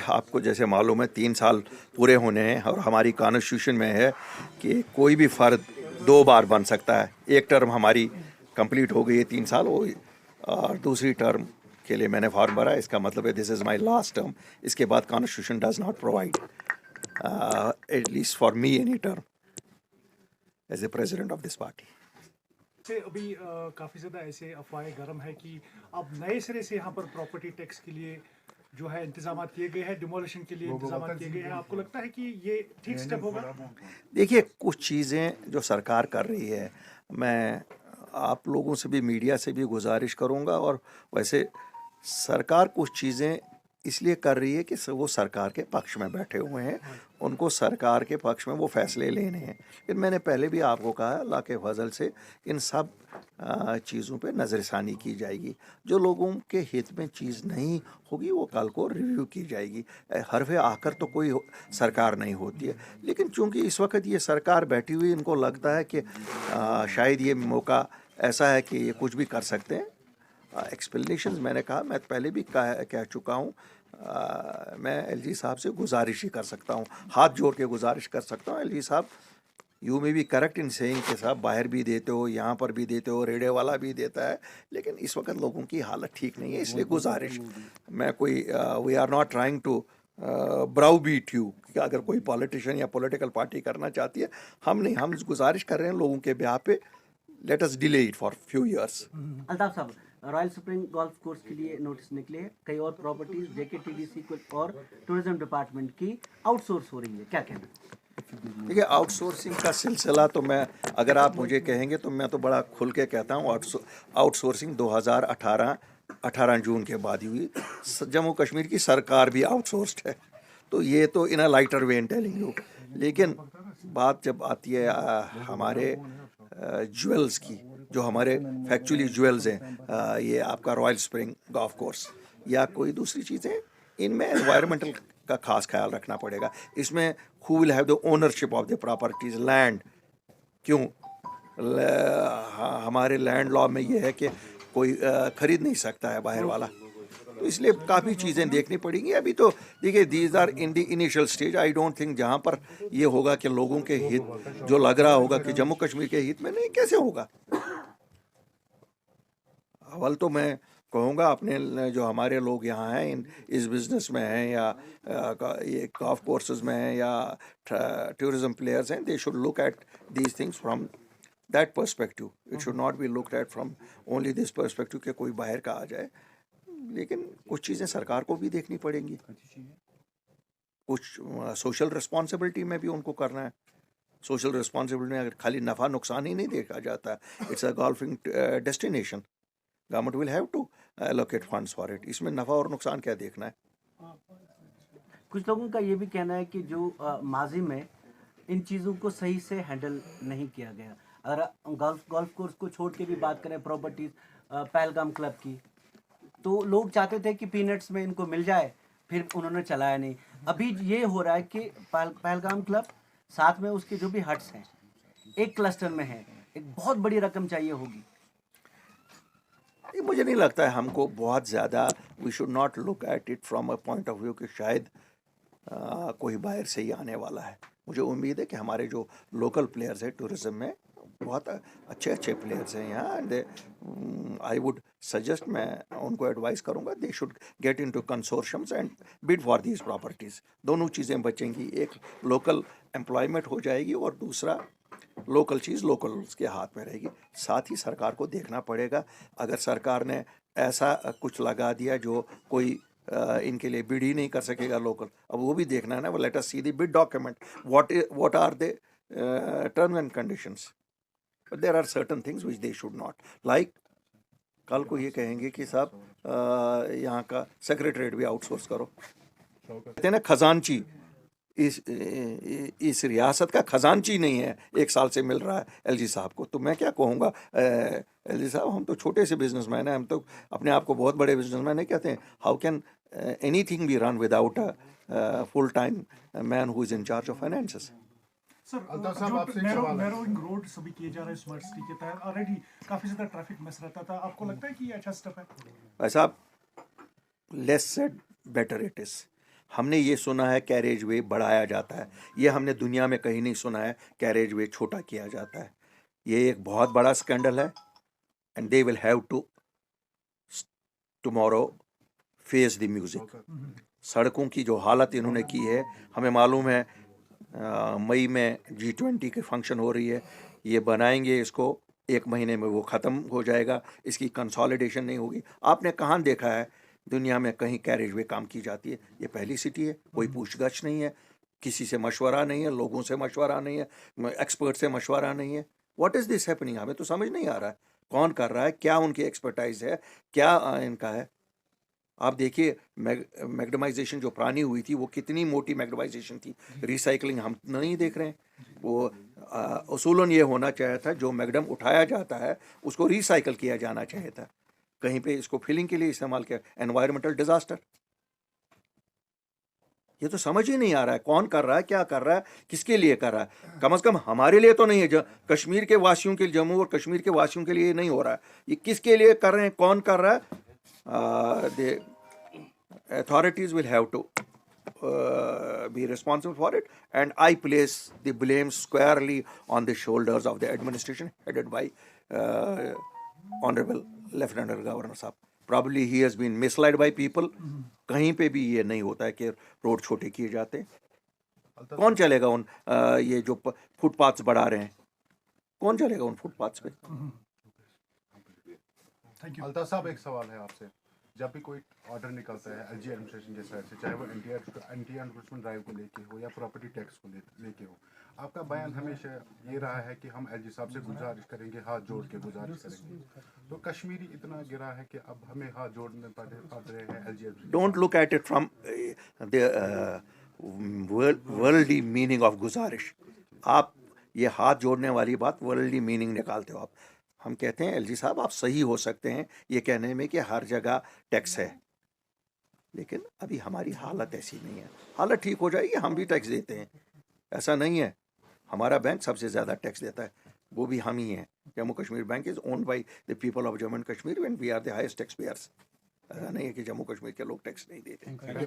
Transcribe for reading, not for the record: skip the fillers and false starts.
आपको जैसे मालूम है 3 साल पूरे होने हैं और हमारी कॉन्स्टिट्यूशन में है कि कोई भी फ़र्द 2 बार बन सकता है। एक टर्म हमारी कंप्लीट हो गई है 3 साल हो गई और दूसरी टर्म के लिए मैंने फॉर्म भरा। इसका मतलब है this is my last term. इसके बाद constitution does not provide at least for me any term as a president of this party. से अभी काफ़ी ज़्यादा ऐसे अफवाहें गर्म है कि अब नए सिरे से यहाँ पर प्रॉपर्टी टैक्स के लिए जो है इंतजाम किए गए हैं, डिमोलिशन के लिए इंतजाम किए गए हैं। आपको लगता है कि ये ठीक स्टेप होगा? देखिए, कुछ चीज़ें जो सरकार कर रही है, मैं आप लोगों से भी, मीडिया से भी गुजारिश करूंगा। और वैसे सरकार कुछ चीज़ें इसलिए कर रही है कि वो सरकार के पक्ष में बैठे हुए हैं, उनको सरकार के पक्ष में वो फैसले लेने हैं। लेकिन मैंने पहले भी आपको कहा, अल्लाह के फजल से इन सब चीज़ों पे नज़रसानी की जाएगी। जो लोगों के हित में चीज़ नहीं होगी वो कल को रिव्यू की जाएगी। हरफ़े आकर तो कोई सरकार नहीं होती है, लेकिन चूंकि इस वक्त ये सरकार बैठी हुई, इनको लगता है कि शायद ये मौका ऐसा है कि ये कुछ भी कर सकते हैं। एक्सप्लेनेशंस मैंने कहा, मैं पहले भी कह चुका हूँ। मैं एलजी साहब से गुजारिश ही कर सकता हूँ, हाथ जोड़ के गुजारिश कर सकता हूँ। एलजी साहब, you may be correct in saying के साहब बाहर भी देते हो, यहाँ पर भी देते हो, रेडे वाला भी देता है, लेकिन इस वक्त लोगों की हालत ठीक नहीं है। इसलिए गुजारिश, मैं कोई we are not trying to browbeat you कि अगर कोई पॉलिटिशियन या पॉलिटिकल पार्टी करना चाहती है, हम नहीं, हम गुजारिश कर रहे हैं लोगों के ब्याह पे, let us delay it for few years. Altaf साहब, रॉयल स्प्रिंग गोल्फ कोर्स के लिए नोटिस निकले हैं, कई और प्रॉपर्टीज जेकेटीडीसी को और टूरिज्म डिपार्टसोर्स की आउटसोर्स हो रही है, क्या कहना है? देखिए, आउटसोर्सिंग का सिलसिला तो मैं, अगर आप मुझे कहेंगे तो मैं तो बड़ा खुल के कहता हूँ, आउटसोर्सिंग 2018 जून के बाद ही हुई। जम्मू कश्मीर की सरकार भी आउटसोर्स्ड है, तो ये तो in a lighter way in telling you. लेकिन बात जब आती है हमारे ज्वेल्स की, जो हमारे फैक्चुअली ज्वेल्स हैं, ये आपका रॉयल स्प्रिंग गोल्फ कोर्स या कोई दूसरी चीज़ें, इनमें एनवायरमेंटल का खास ख्याल रखना पड़ेगा। इसमें who will have the ownership of the properties, land, क्यों हमारे लैंड लॉ में ये है कि कोई खरीद नहीं सकता है बाहर वाला, तो इसलिए काफ़ी चीज़ें देखनी पड़ेंगी। अभी तो देखिए, these are in the initial stage. I don't think जहाँ पर ये होगा कि लोगों के हित, जो लग रहा होगा कि जम्मू कश्मीर के हित में, नहीं, कैसे होगा। अव्वल तो मैं कहूँगा अपने जो हमारे लोग यहाँ हैं, इस बिज़नेस में हैं या ये गोल्फ कोर्सेज में हैं या टूरिज्म प्लेयर्स हैं, they should look at these things from that perspective. It should not be looked at from only this perspective कि कोई बाहर का आ जाए। लेकिन कुछ चीज़ें सरकार को भी देखनी पड़ेंगी, कुछ सोशल रिस्पॉन्सिबिलिटी में भी उनको करना है। सोशल रिस्पॉन्सिबिलिटी में अगर खाली नफ़ा नुकसान ही नहीं देखा जाता, it's a golfing destination, government will have to allocate funds for it. इसमें नफ़ा और नुकसान क्या देखना है। कुछ लोगों का ये भी कहना है कि जो माजी में इन चीज़ों को सही से हैंडल नहीं किया गया। अगर गोल्फ कोर्स को छोड़ के भी बात करें, प्रॉपर्टीज पहलगाम क्लब की, तो लोग चाहते थे कि पीनट्स में इनको मिल जाए, फिर उन्होंने चलाया नहीं। अभी ये हो रहा है कि पहलगाम क्लब साथ में उसके जो भी हट्स हैं एक क्लस्टर में है, एक बहुत बड़ी रकम चाहिए होगी। मुझे नहीं लगता है हमको बहुत ज़्यादा, we should not look at it from a point of view कि शायद कोई बाहर से ही आने वाला है। मुझे उम्मीद है कि हमारे जो लोकल प्लेयर्स हैं टूरिज्म में, बहुत अच्छे अच्छे प्लेयर्स हैं यहाँ, एंड आई वुड सजेस्ट, मैं उनको एडवाइस करूँगा, they should get into consortiums and bid for these properties. दोनों चीज़ें बचेंगी, एक लोकल एम्प्लॉयमेंट हो जाएगी और दूसरा लोकल चीज़ लोकल के हाथ में रहेगी। साथ ही सरकार को देखना पड़ेगा, अगर सरकार ने ऐसा कुछ लगा दिया जो कोई इनके लिए बिड ही नहीं कर सकेगा लोकल, अब वो भी देखना है ना। वो let us see the bid document, what are the terms and conditions. But there are certain things which they should not, like कल को ये कहेंगे कि साहब यहाँ का सेक्रेटरीट भी आउटसोर्स करो। कहते हैं ना, खजानची, इस रियासत का खजानची नहीं है, 1 साल से मिल रहा है एलजी साहब को। तो मैं क्या कहूँगा, एलजी साहब, हम तो छोटे से बिजनेसमैन हैं, हम तो अपने आप को बहुत बड़े बिजनेसमैन नहीं कहते हैं। How can anything be run without a full time man who is in charge of finances. Sir, narrowing road सभी किए जा रहे हैं स्मार्ट सिटी के तहत, ऑलरेडी काफ़ी ज़्यादा ट्रैफिक मस रहता था। आपको लगता है कि ये अच्छा स्टेप है? भाई साहब, less said better it is. हमने ये सुना है कैरेज वे बढ़ाया जाता है, ये हमने दुनिया में कहीं नहीं सुना है कैरेज वे छोटा किया जाता है। ये एक बहुत बड़ा स्कैंडल है and they will have to tomorrow face the music. सड़कों की जो हालत इन्होंने की है, हमें मालूम है मई में G20 के फंक्शन हो रही है, ये बनाएंगे इसको, 1 महीने में वो ख़त्म हो जाएगा, इसकी कंसोलिडेशन नहीं होगी। आपने कहाँ देखा है दुनिया में कहीं कैरेज वे काम की जाती है? ये पहली सिटी है, कोई पूछगछ नहीं है, किसी से मशवरा नहीं है, लोगों से मशवरा नहीं है, एक्सपर्ट से मशवरा नहीं है। What is this happening? हमें तो समझ नहीं आ रहा है कौन कर रहा है, क्या उनकी एक्सपर्टाइज है, क्या इनका है। आप देखिए मैग्नेटाइजेशन जो पुरानी हुई थी वो कितनी मोटी मैग्नेटाइजेशन थी, रिसाइकलिंग हम नहीं देख रहे हैं। वो उसूलन ये होना चाहिए था, जो मैग्नेट उठाया जाता है उसको रिसाइकल किया जाना चाहिए था, कहीं पे इसको फिलिंग के लिए इस्तेमाल किया। एनवायरमेंटल डिजास्टर, ये तो समझ ही नहीं आ रहा है कौन कर रहा है, क्या कर रहा है, किसके लिए कर रहा है। कम से कम हमारे लिए तो नहीं है, कश्मीर के वासियों के, जम्मू और कश्मीर के वासियों के लिए नहीं हो रहा है। ये किसके लिए कर रहे हैं, कौन कर रहा है? The authorities will have to be responsible for it, and I place the blame squarely on the shoulders of the administration headed by Honorable Lieutenant Governor साहब। Probably he has been misled by people। कहीं पे भी ये नहीं होता है कि road छोटे किए जाते हैं। कौन चलेगा उन ये जो फुटपाथ्स बढ़ा रहे हैं, कौन चलेगा उन फुटपाथ्स पे? अल्ताफ साहब, एक सवाल है आपसे। जब भी कोई ऑर्डर निकलता है एलजी एडमिनिस्ट्रेशन के साइड से, चाहे वो एंटी एनफोर्समेंट ड्राइव को लेके हो या प्रॉपर्टी टैक्स को लेके हो, आपका बयान हमेशा ये रहा है कि हम एलजी साहब से गुजारिश करेंगे, हाथ जोड़ के गुजारिश करेंगे। तो कश्मीरी इतना गिरा है कि अब हमें हाथ जोड़ने पड़ रहे हैं LG. Don't look at it from the worldly meaning of गुजारिश। आप ये हाथ जोड़ने वाली बात वर्ल्डली मीनिंग निकालते हो आप। हम कहते हैं एलजी साहब आप सही हो सकते हैं ये कहने में कि हर जगह टैक्स है, लेकिन अभी हमारी हालत ऐसी नहीं है। हालत ठीक हो जाएगी, हम भी टैक्स देते हैं, ऐसा नहीं है। हमारा बैंक सबसे ज़्यादा टैक्स देता है, वो भी हम ही हैं। Jammu Kashmir bank is owned by the people of Jammu and Kashmir and we are the highest tax payers. ऐसा नहीं है कि जम्मू कश्मीर के लोग टैक्स नहीं देते।